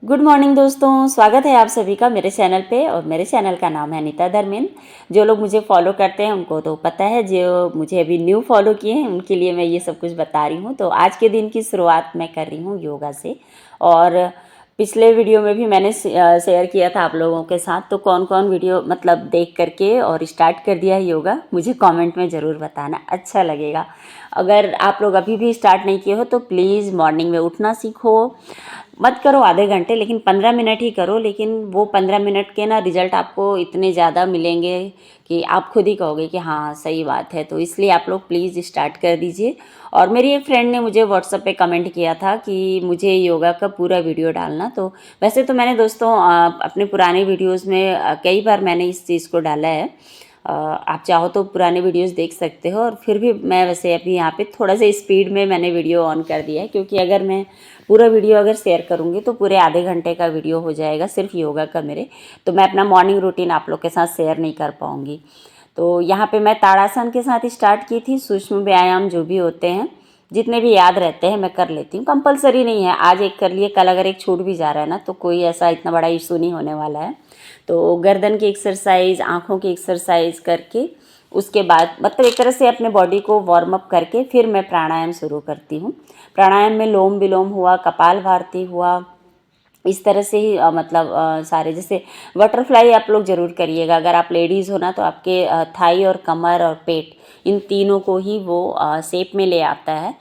Good morning दोस्तों, स्वागत है आप सभी का मेरे चैनल पे। और मेरे चैनल का नाम है अनीता धर्मेंद्र। जो लोग मुझे फॉलो करते हैं उनको तो पता है, जो मुझे अभी न्यू फॉलो किए हैं उनके लिए मैं ये सब कुछ बता रही हूँ। तो आज के दिन की शुरुआत मैं कर रही हूँ योगा से। और पिछले वीडियो में भी मैंने शेयर किया था आप लोगों के साथ। तो कौन कौन वीडियो मतलब देख करके और स्टार्ट कर दिया है योगा, मुझे कमेंट में ज़रूर बताना, अच्छा लगेगा। अगर आप लोग अभी भी स्टार्ट नहीं किए हो तो प्लीज़ मॉर्निंग में उठना सीखो। मत करो आधे घंटे, लेकिन 15 मिनट ही करो। लेकिन वो 15 मिनट के ना रिजल्ट आपको इतने ज़्यादा मिलेंगे कि आप खुद ही कहोगे कि हाँ सही बात है। तो इसलिए आप लोग प्लीज़ स्टार्ट कर दीजिए। और मेरी एक फ्रेंड ने मुझे व्हाट्सएप पे कमेंट किया था कि मुझे योगा का पूरा वीडियो डालना। तो वैसे तो मैंने दोस्तों अपने पुराने वीडियोज़ में कई बार मैंने इस चीज़ को डाला है। आप चाहो तो पुराने वीडियोस देख सकते हो। और फिर भी मैं वैसे अभी यहाँ पे थोड़ा सा स्पीड में मैंने वीडियो ऑन कर दिया है, क्योंकि अगर मैं पूरा वीडियो अगर शेयर करूँगी तो पूरे आधे घंटे का वीडियो हो जाएगा सिर्फ योगा का मेरे। तो मैं अपना मॉर्निंग रूटीन आप लोग के साथ शेयर नहीं कर पाऊँगी। तो यहाँ पे मैं ताड़ासन के साथ स्टार्ट की थी। सूक्ष्म व्यायाम जो भी होते हैं, जितने भी याद रहते हैं मैं कर लेती हूँ। कंपलसरी नहीं है, आज एक कर लिए कल अगर एक छूट भी जा रहा है ना तो कोई ऐसा इतना बड़ा इशू नहीं होने वाला है। तो गर्दन की एक्सरसाइज, आँखों की एक्सरसाइज करके उसके बाद मतलब एक तरह से अपने बॉडी को वार्म अप करके फिर मैं प्राणायाम शुरू करती हूँ। प्राणायाम में लोम विलोम हुआ, कपाल भारती हुआ, इस तरह से ही सारे जैसे बटरफ्लाई आप लोग ज़रूर करिएगा। अगर आप लेडीज़ हो ना तो आपके थाई और कमर और पेट, इन तीनों को ही वो शेप में ले आता है।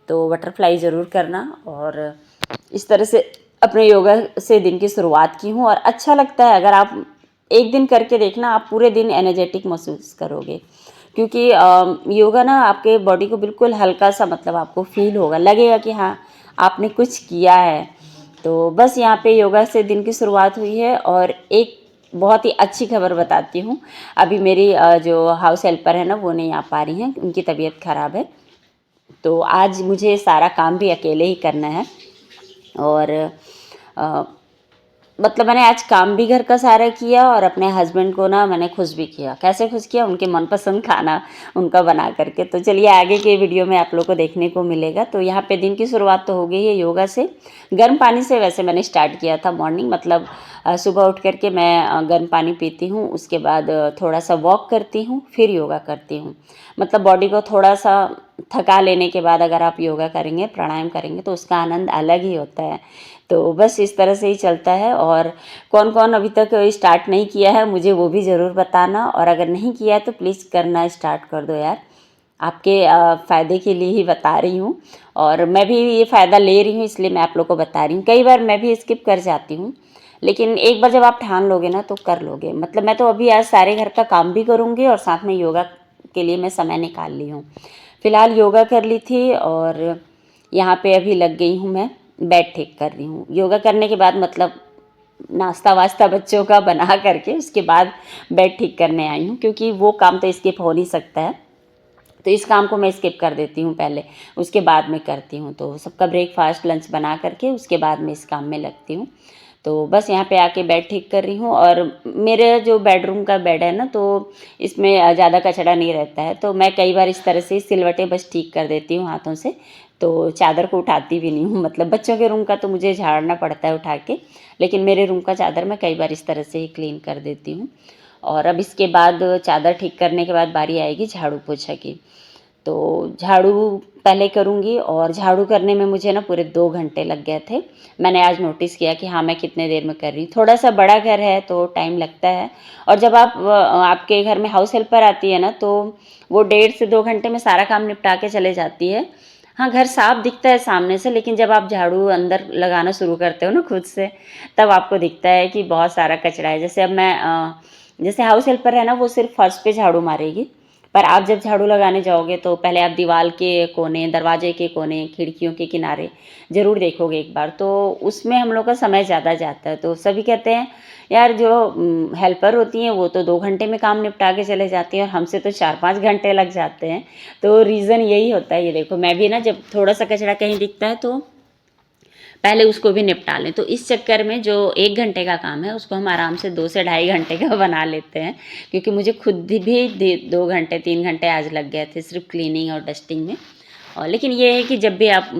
तो बटरफ्लाई ज़रूर करना। और इस तरह से अपने योगा से दिन की शुरुआत की हूँ और अच्छा लगता है। अगर आप एक दिन करके देखना, आप पूरे दिन एनर्जेटिक महसूस करोगे। क्योंकि योगा ना आपके बॉडी को बिल्कुल हल्का सा मतलब आपको फील होगा, लगेगा कि हाँ आपने कुछ किया है। तो बस यहाँ पे योगा से दिन की शुरुआत हुई है। और एक बहुत ही अच्छी खबर बताती हूँ। अभी मेरी जो हाउस हेल्पर है ना वो नहीं आ पा रही हैं, उनकी तबीयत ख़राब है। तो आज मुझे सारा काम भी अकेले ही करना है। और अ, मतलब मैंने आज काम भी घर का सारा किया और अपने हस्बैंड को ना मैंने खुश भी किया। कैसे खुश किया? उनके मनपसंद खाना उनका बना करके। तो चलिए आगे के वीडियो में आप लोग को देखने को मिलेगा। तो यहाँ पे दिन की शुरुआत तो हो गई है योगा से। गर्म पानी से वैसे मैंने स्टार्ट किया था मॉर्निंग, मतलब सुबह उठ करके मैं गर्म पानी पीती हूँ। उसके बाद थोड़ा सा वॉक करती हूँ, फिर योगा करती हूँ। मतलब बॉडी को थोड़ा सा थका लेने के बाद अगर आप योगा करेंगे, प्राणायाम करेंगे तो उसका आनंद अलग ही होता है। तो बस इस तरह से ही चलता है। और कौन कौन अभी तक स्टार्ट नहीं किया है मुझे वो भी ज़रूर बताना। और अगर नहीं किया है तो प्लीज़ करना स्टार्ट कर दो यार, आपके फ़ायदे के लिए ही बता रही हूँ। और मैं भी ये फ़ायदा ले रही हूँ इसलिए मैं आप लोग को बता रही हूँ। कई बार मैं भी स्किप कर जाती हूँ, लेकिन एक बार जब आप ठान लोगे ना तो कर लोगे। मतलब मैं तो अभी आज सारे घर का काम भी करूँगी और साथ में योगा के लिए मैं समय निकाल ली हूँ। फ़िलहाल योगा कर ली थी और यहाँ पे अभी लग गई हूँ, मैं बेड ठीक कर रही हूँ। योगा करने के बाद मतलब नाश्ता वास्ता बच्चों का बना करके उसके बाद बेड ठीक करने आई हूँ, क्योंकि वो काम तो स्किप हो नहीं सकता है। तो इस काम को मैं स्किप कर देती हूँ पहले, उसके बाद में करती हूँ। तो सबका ब्रेकफास्ट लंच बना करके उसके बाद में इस काम में लगती हूँ। तो बस यहाँ पे आके बेड ठीक कर रही हूँ। और मेरे जो बेडरूम का बेड है ना तो इसमें ज़्यादा कचरा नहीं रहता है। तो मैं कई बार इस तरह से सिलवटें बस ठीक कर देती हूँ हाथों से। तो चादर को उठाती भी नहीं हूँ। मतलब बच्चों के रूम का तो मुझे झाड़ना पड़ता है उठा के, लेकिन मेरे रूम का चादर मैं कई बार इस तरह से ही क्लीन कर देती हूँ। और अब इसके बाद चादर ठीक करने के बाद बारी आएगी झाड़ू पोछा की। तो झाड़ू पहले करूँगी। और झाड़ू करने में मुझे ना पूरे 2 घंटे लग गए थे। मैंने आज नोटिस किया कि हाँ मैं कितने देर में कर रही हूँ। थोड़ा सा बड़ा घर है तो टाइम लगता है। और जब आपके घर में हाउस हेल्पर आती है ना तो वो 1.5 से 2 घंटे में सारा काम निपटा के चले जाती है। हाँ, घर साफ दिखता है सामने से, लेकिन जब आप झाड़ू अंदर लगाना शुरू करते हो ना खुद से, तब आपको दिखता है कि बहुत सारा कचरा है। जैसे अब मैं जैसे हाउस हेल्पर है ना वो सिर्फ फर्श पे झाड़ू मारेगी, पर आप जब झाड़ू लगाने जाओगे तो पहले आप दीवार के कोने, दरवाजे के कोने, खिड़कियों के किनारे ज़रूर देखोगे एक बार। तो उसमें हम लोग का समय ज़्यादा जाता है। तो सभी कहते हैं यार जो हेल्पर होती हैं वो तो 2 घंटे में काम निपटा के चले जाती हैं और हमसे तो 4-5 घंटे लग जाते हैं। तो रीज़न यही होता है। ये देखो मैं भी ना जब थोड़ा सा कचरा कहीं दिखता है तो पहले उसको भी निपटा लें। तो इस चक्कर में जो 1 घंटे का काम है उसको हम आराम से 2 से ढाई घंटे का बना लेते हैं। क्योंकि मुझे खुद भी 2 घंटे 3 घंटे आज लग गए थे सिर्फ क्लीनिंग और डस्टिंग में। और लेकिन ये है कि जब भी आप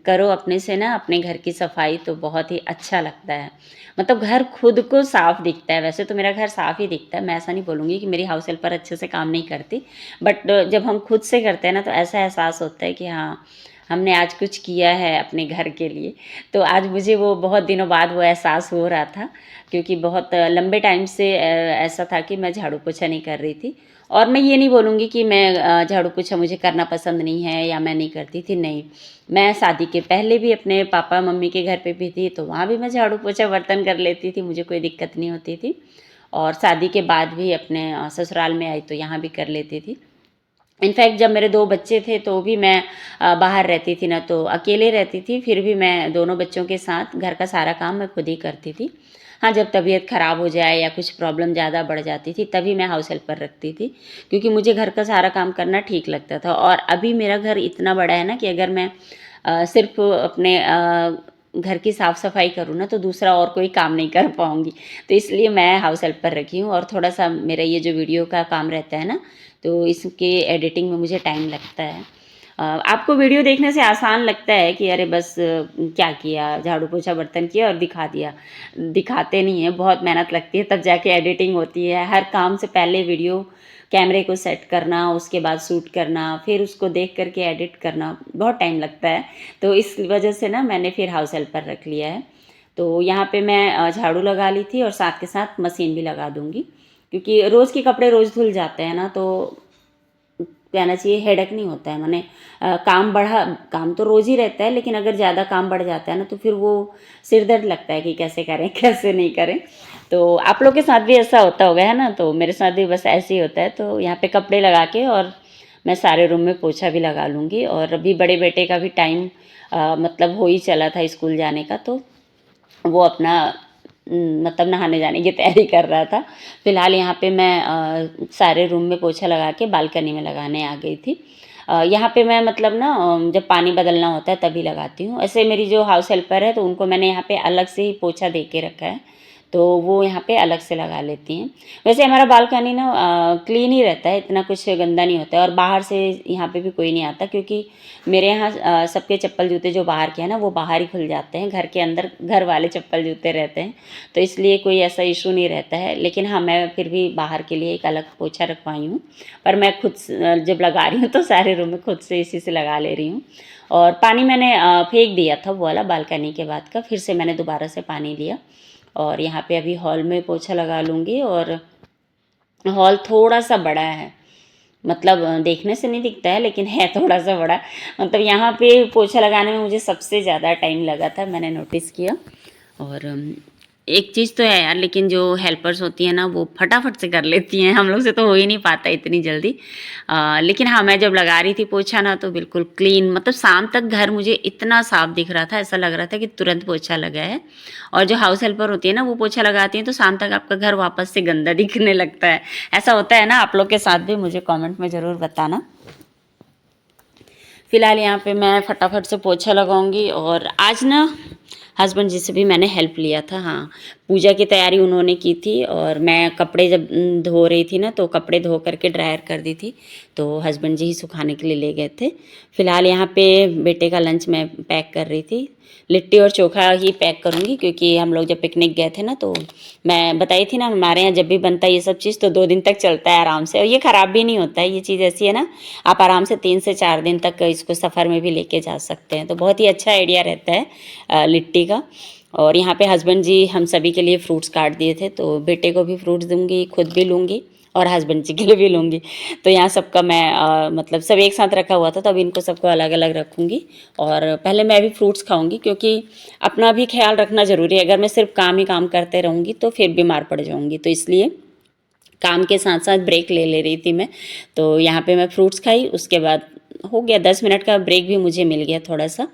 करो अपने से ना अपने घर की सफाई तो बहुत ही अच्छा लगता है। मतलब घर खुद को साफ दिखता है। वैसे तो मेरा घर साफ ही दिखता है, मैं ऐसा नहीं बोलूँगी कि मेरी हाउस हेल्पर अच्छे से काम नहीं करती, बट जब हम खुद से करते हैं ना तो ऐसा एहसास होता है कि हाँ, हमने आज कुछ किया है अपने घर के लिए। तो आज मुझे वो बहुत दिनों बाद वो एहसास हो रहा था, क्योंकि बहुत लंबे टाइम से ऐसा था कि मैं झाड़ू पोछा नहीं कर रही थी। और मैं ये नहीं बोलूँगी कि मैं झाड़ू पोछा मुझे करना पसंद नहीं है या मैं नहीं करती थी, नहीं। मैं शादी के पहले भी अपने पापा मम्मी के घर पे भी थी, तो वहाँ भी मैं झाड़ू पोछा बर्तन कर लेती थी, मुझे कोई दिक्कत नहीं होती थी। और शादी के बाद भी अपने ससुराल में आई तो यहाँ भी कर लेती थी। इनफैक्ट जब मेरे 2 बच्चे थे तो भी मैं बाहर रहती थी ना, तो अकेले रहती थी, फिर भी मैं दोनों बच्चों के साथ घर का सारा काम मैं खुद ही करती थी। हाँ, जब तबीयत ख़राब हो जाए या कुछ प्रॉब्लम ज़्यादा बढ़ जाती थी तभी मैं हाउस हेल्पर रखती थी, क्योंकि मुझे घर का सारा काम करना ठीक लगता था। और अभी मेरा घर इतना बड़ा है ना कि अगर मैं सिर्फ़ अपने घर की साफ़ सफाई करूँ ना तो दूसरा और कोई काम नहीं कर पाऊँगी। तो इसलिए मैं हाउस हेल्पर रखी हूँ। और थोड़ा-सा मेरा ये जो वीडियो का काम रहता है ना, तो इसके एडिटिंग में मुझे टाइम लगता है। आपको वीडियो देखने से आसान लगता है कि अरे बस क्या किया, झाड़ू पोछा बर्तन किया और दिखा दिया। दिखाते नहीं हैं, बहुत मेहनत लगती है, तब जाके एडिटिंग होती है। हर काम से पहले वीडियो कैमरे को सेट करना, उसके बाद शूट करना, फिर उसको देख कर के एडिट करना, बहुत टाइम लगता है। तो इस वजह से ना मैंने फिर हाउस हेल्पर रख लिया है। तो यहाँ पे मैं झाड़ू लगा ली थी और साथ के साथ मशीन भी लगा दूँगी, क्योंकि रोज़ के कपड़े रोज़ धुल जाते हैं ना, तो कहना चाहिए हेडेक नहीं होता है। माने काम तो रोज़ ही रहता है, लेकिन अगर ज़्यादा काम बढ़ जाता है ना तो फिर वो सिर दर्द लगता है कि कैसे करें कैसे नहीं करें। तो आप लोग के साथ भी ऐसा होता होगा, है ना? तो मेरे साथ भी बस ऐसे ही होता है। तो यहाँ पे कपड़े लगा के और मैं सारे रूम में पोछा भी लगा लूँगी। और अभी बड़े बेटे का भी टाइम मतलब हो ही चला था स्कूल जाने का, तो वो अपना मतलब नहाने जाने की तैयारी कर रहा था। फ़िलहाल यहाँ पे मैं सारे रूम में पोछा लगा के बालकनी में लगाने आ गई थी। यहाँ पे मैं मतलब ना जब पानी बदलना होता है तभी लगाती हूँ। ऐसे मेरी जो हाउस हेल्पर है तो उनको मैंने यहाँ पे अलग से ही पोछा दे के रखा है, तो वो यहाँ पे अलग से लगा लेती हैं। वैसे हमारा बालकनी ना क्लीन ही रहता है, इतना कुछ गंदा नहीं होता है। और बाहर से यहाँ पे भी कोई नहीं आता, क्योंकि मेरे यहाँ सबके चप्पल जूते जो बाहर के हैं ना वो बाहर ही खुल जाते हैं, घर के अंदर घर वाले चप्पल जूते रहते हैं, तो इसलिए कोई ऐसा इशू नहीं रहता है। लेकिन हाँ, मैं फिर भी बाहर के लिए एक अलग पोछा रखवाई हूँ, पर मैं खुद जब लगा रही हूँ तो सारे रूम में खुद से इसी से लगा ले रही हूँ। और पानी मैंने फेंक दिया था वो वाला बालकनी के बाद का, फिर से मैंने दोबारा से पानी लिया। और यहाँ पे अभी हॉल में पोछा लगा लूँगी। और हॉल थोड़ा सा बड़ा है, मतलब देखने से नहीं दिखता है लेकिन है थोड़ा सा बड़ा। मतलब यहाँ पे पोछा लगाने में मुझे सबसे ज़्यादा टाइम लगा था, मैंने नोटिस किया। और एक चीज़ तो है यार, लेकिन जो हेल्पर्स होती हैं ना वो फटाफट से कर लेती हैं, हम लोग से तो हो ही नहीं पाता इतनी जल्दी। लेकिन हाँ, मैं जब लगा रही थी पोछा ना तो बिल्कुल क्लीन, मतलब शाम तक घर मुझे इतना साफ दिख रहा था, ऐसा लग रहा था कि तुरंत पोछा लगा है। और जो हाउस हेल्पर होती है ना वो पोछा लगाती हैं तो शाम तक आपका घर वापस से गंदा दिखने लगता है। ऐसा होता है ना आप लोग के साथ भी? मुझे कमेंट में ज़रूर बताना। फ़िलहाल यहाँ पे मैं फटाफट से पोछा लगाऊंगी। और आज ना हस्बैंड जी से भी मैंने हेल्प लिया था। हाँ, पूजा की तैयारी उन्होंने की थी और मैं कपड़े जब धो रही थी ना तो कपड़े धो करके ड्रायर कर दी थी, तो हस्बैंड जी ही सुखाने के लिए ले गए थे। फ़िलहाल यहाँ पे बेटे का लंच मैं पैक कर रही थी। लिट्टी और चोखा ही पैक करूँगी, क्योंकि हम लोग जब पिकनिक गए थे ना तो मैं बताई थी ना, हमारे यहाँ जब भी बनता है ये सब चीज़ तो 2 दिन तक चलता है आराम से, और ये ख़राब भी नहीं होता है। ये चीज़ ऐसी है ना, आप आराम से 3 से 4 दिन तक इसको सफ़र में भी लेके जा सकते हैं, तो बहुत ही अच्छा आइडिया रहता है लिट्टी का। और यहाँ पे हस्बैंड जी हम सभी के लिए फ्रूट्स काट दिए थे, तो बेटे को भी फ्रूट्स दूँगी, खुद भी लूँगी और हस्बैंड जी के लिए भी लूँगी। तो यहाँ सबका मैं मतलब सब एक साथ रखा हुआ था, तो अब इनको सबको अलग अलग रखूँगी। और पहले मैं भी फ्रूट्स खाऊँगी, क्योंकि अपना भी ख्याल रखना ज़रूरी है। अगर मैं सिर्फ काम ही काम करते रहूँगी तो फिर बीमार पड़ जाऊँगी, तो इसलिए काम के साथ साथ ब्रेक ले ले रही थी मैं। तो यहाँ पे मैं फ्रूट्स खाई, उसके बाद हो गया 10 मिनट का ब्रेक भी मुझे मिल गया थोड़ा सा,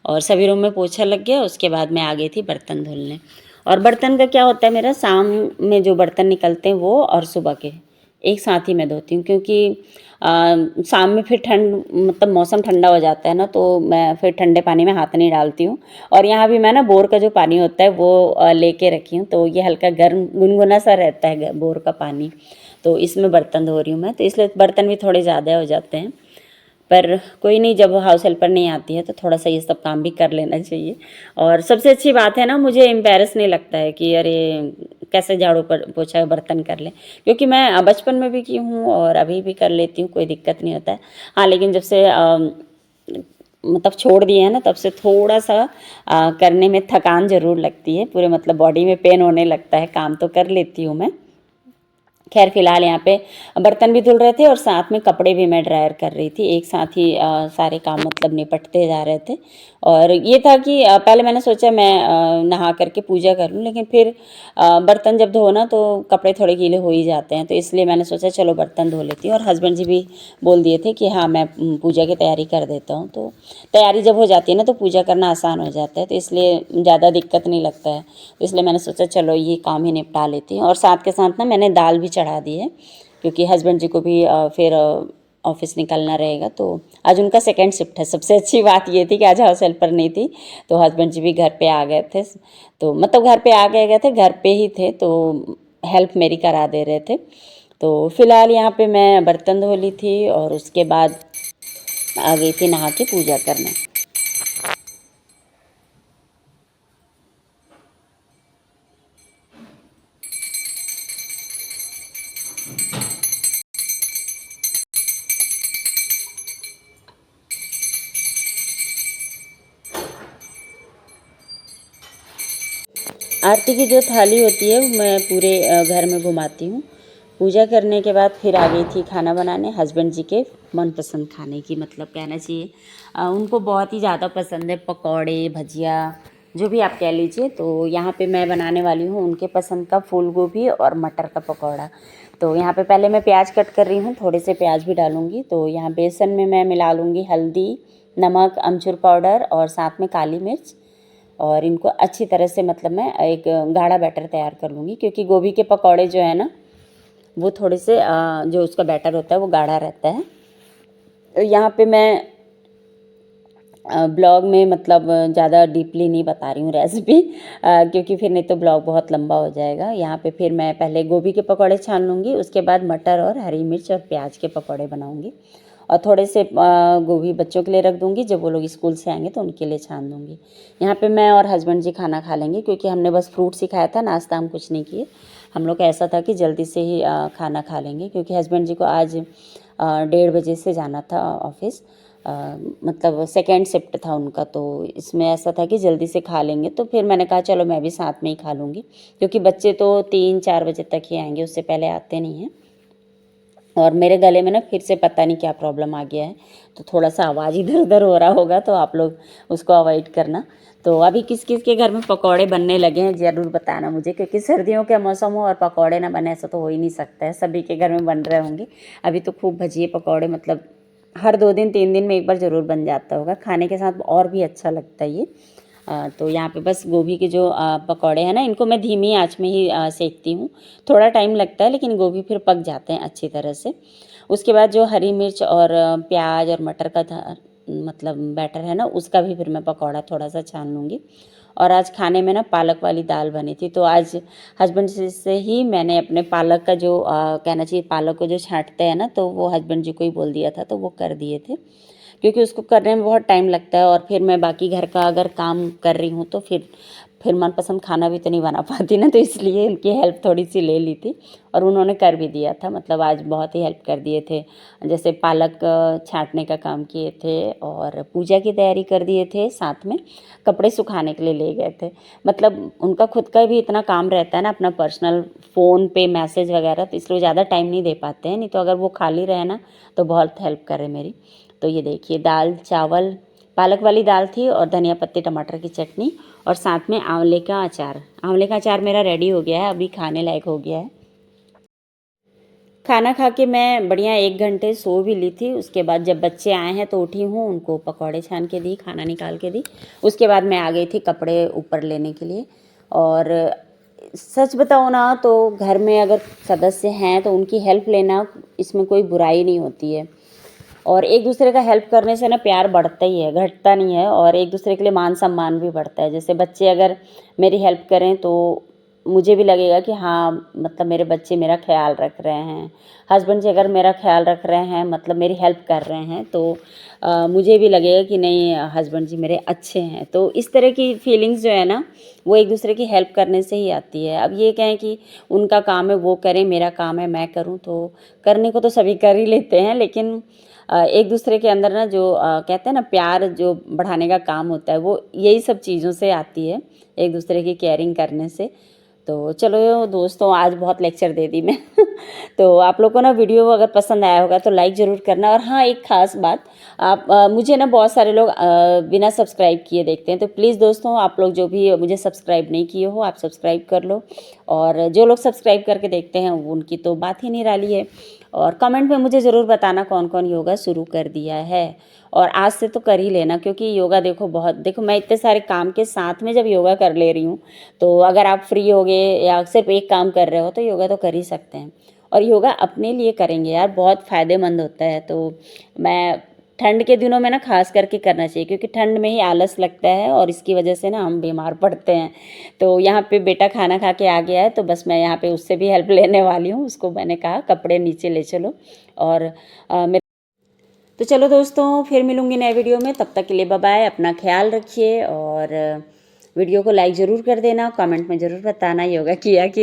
और सभी रूम में पोछा लग गया। उसके बाद मैं आ गई थी बर्तन धुलने। और बर्तन का क्या होता है, मेरा शाम में जो बर्तन निकलते हैं वो और सुबह के एक साथ ही मैं धोती हूँ, क्योंकि शाम में फिर ठंड मतलब मौसम ठंडा हो जाता है ना, तो मैं फिर ठंडे पानी में हाथ नहीं डालती हूँ। और यहाँ भी मैं ना बोर का जो पानी होता है वो लेके रखी हूँ, तो ये हल्का गर्म गुनगुना सा रहता है बोर का पानी, तो इसमें बर्तन धो रही हूँ मैं, तो इसलिए बर्तन भी थोड़े ज़्यादा हो जाते हैं। पर कोई नहीं, जब हाउस हेल्पर नहीं आती है तो थोड़ा सा ये सब काम भी कर लेना चाहिए। और सबसे अच्छी बात है ना, मुझे एम्बैरेस नहीं लगता है कि अरे कैसे झाड़ू पर पोछा बर्तन कर ले, क्योंकि मैं बचपन में भी की हूँ और अभी भी कर लेती हूँ, कोई दिक्कत नहीं होता है। हाँ, लेकिन जब से मतलब छोड़ दिए हैं ना, तब से थोड़ा सा करने में थकान ज़रूर लगती है, पूरे मतलब बॉडी में पेन होने लगता है। काम तो कर लेती हूँ मैं। खैर फिलहाल यहाँ पे बर्तन भी धुल रहे थे और साथ में कपड़े भी मैं ड्रायर कर रही थी, एक साथ ही सारे काम मतलब निपटते जा रहे थे। और ये था कि पहले मैंने सोचा मैं नहा करके पूजा कर लूँ, लेकिन फिर बर्तन जब धो ना तो कपड़े थोड़े गीले हो ही जाते हैं, तो इसलिए मैंने सोचा चलो बर्तन धो लेती हूँ। और हस्बैंड जी भी बोल दिए थे कि हाँ मैं पूजा की तैयारी कर देता हूँ, तो तैयारी जब हो जाती है ना तो पूजा करना आसान हो जाता है, तो इसलिए ज़्यादा दिक्कत नहीं लगता है। तो इसलिए मैंने सोचा चलो ये काम ही निपटा लेती हूँ। और साथ के साथ ना मैंने दाल भी चढ़ा दी है, क्योंकि हस्बैंड जी को भी फिर ऑफिस निकलना रहेगा, तो आज उनका सेकंड शिफ्ट है। सबसे अच्छी बात ये थी कि आज हाउस हेल्पर नहीं थी, तो हस्बैंड जी भी घर पे आ गए थे, तो मतलब घर पे आ गए थे, घर पे ही थे, तो हेल्प मेरी करा दे रहे थे। तो फिलहाल यहाँ पे मैं बर्तन धो ली थी और उसके बाद आ गई थी नहा के पूजा करने। आरती की जो थाली होती है वो मैं पूरे घर में घुमाती हूँ। पूजा करने के बाद फिर आ गई थी खाना बनाने, हस्बैंड जी के मनपसंद खाने की, मतलब कहना चाहिए उनको बहुत ही ज़्यादा पसंद है पकौड़े भजिया, जो भी आप कह लीजिए। तो यहाँ पे मैं बनाने वाली हूँ उनके पसंद का फूल गोभी और मटर का पकौड़ा। तो यहाँ पे पहले मैं प्याज कट कर रही हूँ, थोड़े से प्याज भी डालूँगी। तो यहाँ बेसन में मैं मिला लूँगी हल्दी, नमक, अमचूर पाउडर और साथ में काली मिर्च, और इनको अच्छी तरह से मतलब मैं एक गाढ़ा बैटर तैयार कर लूँगी, क्योंकि गोभी के पकौड़े जो है ना वो थोड़े से जो उसका बैटर होता है वो गाढ़ा रहता है। यहाँ पे मैं ब्लॉग में मतलब ज़्यादा डीपली नहीं बता रही हूँ रेसिपी, क्योंकि फिर नहीं तो ब्लॉग बहुत लंबा हो जाएगा। यहाँ पे फिर मैं पहले गोभी के पकौड़े छान लूँगी, उसके बाद मटर और हरी मिर्च और प्याज के पकौड़े बनाऊँगी, और थोड़े से गोभी बच्चों के लिए रख दूँगी, जब वो लोग स्कूल से आएंगे तो उनके लिए छान दूँगी। यहाँ पे मैं और हस्बैंड जी खाना खा लेंगे, क्योंकि हमने बस फ्रूट्स ही खाया था, नाश्ता हम कुछ नहीं किए। हम लोग का ऐसा था कि जल्दी से ही खाना खा लेंगे, क्योंकि हस्बैंड जी को आज 1:30 बजे से जाना था ऑफिस, मतलब सेकेंड शिफ्ट था उनका, तो इसमें ऐसा था कि जल्दी से खा लेंगे। तो फिर मैंने कहा चलो मैं भी साथ में ही खा लूँगी, क्योंकि बच्चे तो 3-4 बजे तक ही आएंगे, उससे पहले आते नहीं हैं। और मेरे गले में ना फिर से पता नहीं क्या प्रॉब्लम आ गया है, तो थोड़ा सा आवाज़ इधर उधर हो रहा होगा, तो आप लोग उसको अवॉइड करना। तो अभी किस किस के घर में पकौड़े बनने लगे हैं ज़रूर बताना मुझे, क्योंकि सर्दियों का मौसम हो और पकौड़े ना बने ऐसा तो हो ही नहीं सकता है, सभी के घर में बन रहे होंगे। अभी तो खूब भजिए पकौड़े मतलब हर 2 दिन 3 दिन में एक बार ज़रूर बन जाता होगा, खाने के साथ और भी अच्छा लगता है ये। तो यहाँ पे बस गोभी के जो पकौड़े हैं ना, इनको मैं धीमी आंच में ही सेकती हूँ। थोड़ा टाइम लगता है, लेकिन गोभी फिर पक जाते हैं अच्छी तरह से। उसके बाद जो हरी मिर्च और प्याज और मटर का मतलब बैटर है ना, उसका भी फिर मैं पकौड़ा थोड़ा सा छान लूँगी। और आज खाने में ना पालक वाली दाल बनी थी, तो आज हस्बैंड से ही मैंने अपने पालक का जो कहना चाहिए पालक को जो छाँटते हैं ना, तो वो हस्बैंड जी को ही बोल दिया था, तो वो कर दिए थे, क्योंकि उसको करने में बहुत टाइम लगता है। और फिर मैं बाकी घर का अगर काम कर रही हूँ तो फिर मनपसंद खाना भी तो नहीं बना पाती ना, तो इसलिए उनकी हेल्प थोड़ी सी ले ली थी, और उन्होंने कर भी दिया था, मतलब आज बहुत ही हेल्प कर दिए थे। जैसे पालक छाँटने का काम किए थे और पूजा की तैयारी कर दिए थे, साथ में कपड़े सुखाने के लिए ले गए थे। मतलब उनका खुद का भी इतना काम रहता है ना, अपना पर्सनल फ़ोन पे मैसेज वगैरह, तो इसलिए ज़्यादा टाइम नहीं दे पाते हैं, नहीं तो अगर वो खाली रहे ना तो बहुत हेल्प करे मेरी। तो ये देखिए दाल चावल, पालक वाली दाल थी और धनिया पत्ती टमाटर की चटनी, और साथ में आंवले का अचार। आंवले का अचार मेरा रेडी हो गया है, अभी खाने लायक हो गया है। खाना खा के मैं बढ़िया 1 घंटे सो भी ली थी। उसके बाद जब बच्चे आए हैं तो उठी हूँ, उनको पकौड़े छान के दी, खाना निकाल के दी। उसके बाद मैं आ गई थी कपड़े ऊपर लेने के लिए। और सच बताऊँ ना तो घर में अगर सदस्य हैं तो उनकी हेल्प लेना, इसमें कोई बुराई नहीं होती है। और एक दूसरे का हेल्प करने से ना प्यार बढ़ता ही है, घटता नहीं है, और एक दूसरे के लिए मान सम्मान भी बढ़ता है। जैसे बच्चे अगर मेरी हेल्प करें तो मुझे भी लगेगा कि हाँ मतलब मेरे बच्चे मेरा ख्याल रख रहे हैं, हस्बैंड जी अगर मेरा ख्याल रख रहे हैं मतलब मेरी हेल्प कर रहे हैं, तो मुझे भी लगेगा कि नहीं हस्बैंड जी मेरे अच्छे हैं। तो इस तरह की फीलिंग्स जो है ना वो एक दूसरे की हेल्प करने से ही आती है। अब ये कहें कि उनका काम है वो करें, मेरा काम है मैं करूं, तो करने को तो सभी कर ही लेते हैं, लेकिन एक दूसरे के अंदर ना जो कहते हैं ना प्यार जो बढ़ाने का काम होता है वो यही सब चीज़ों से आती है, एक दूसरे की केयरिंग करने से। तो चलो दोस्तों आज बहुत लेक्चर दे दी मैं तो आप लोग को ना वीडियो अगर पसंद आया होगा तो लाइक ज़रूर करना। और हाँ एक ख़ास बात, आप मुझे ना बहुत सारे लोग बिना सब्सक्राइब किए देखते हैं, तो प्लीज़ दोस्तों आप लोग जो भी मुझे सब्सक्राइब नहीं किए हो आप सब्सक्राइब कर लो, और जो लोग सब्सक्राइब करके देखते हैं उनकी तो बात ही निराली है। और कमेंट में मुझे ज़रूर बताना कौन कौन योगा शुरू कर दिया है, और आज से तो कर ही लेना, क्योंकि योगा देखो मैं इतने सारे काम के साथ में जब योगा कर ले रही हूँ, तो अगर आप फ्री हो गए या सिर्फ एक काम कर रहे हो तो योगा तो कर ही सकते हैं। और योगा अपने लिए करेंगे यार, बहुत फ़ायदेमंद होता है। तो मैं ठंड के दिनों में ना खास करके करना चाहिए, क्योंकि ठंड में ही आलस लगता है और इसकी वजह से ना हम बीमार पड़ते हैं। तो यहाँ पे बेटा खाना खा के आ गया है, तो बस मैं यहाँ पे उससे भी हेल्प लेने वाली हूँ। उसको मैंने कहा कपड़े नीचे ले चलो, और मेरे तो चलो दोस्तों फिर मिलूँगी नए वीडियो में, तब तक के लिए बाय बाय, अपना ख्याल रखिए, और वीडियो को लाइक ज़रूर कर देना, कमेंट में ज़रूर बताना योगा किया कि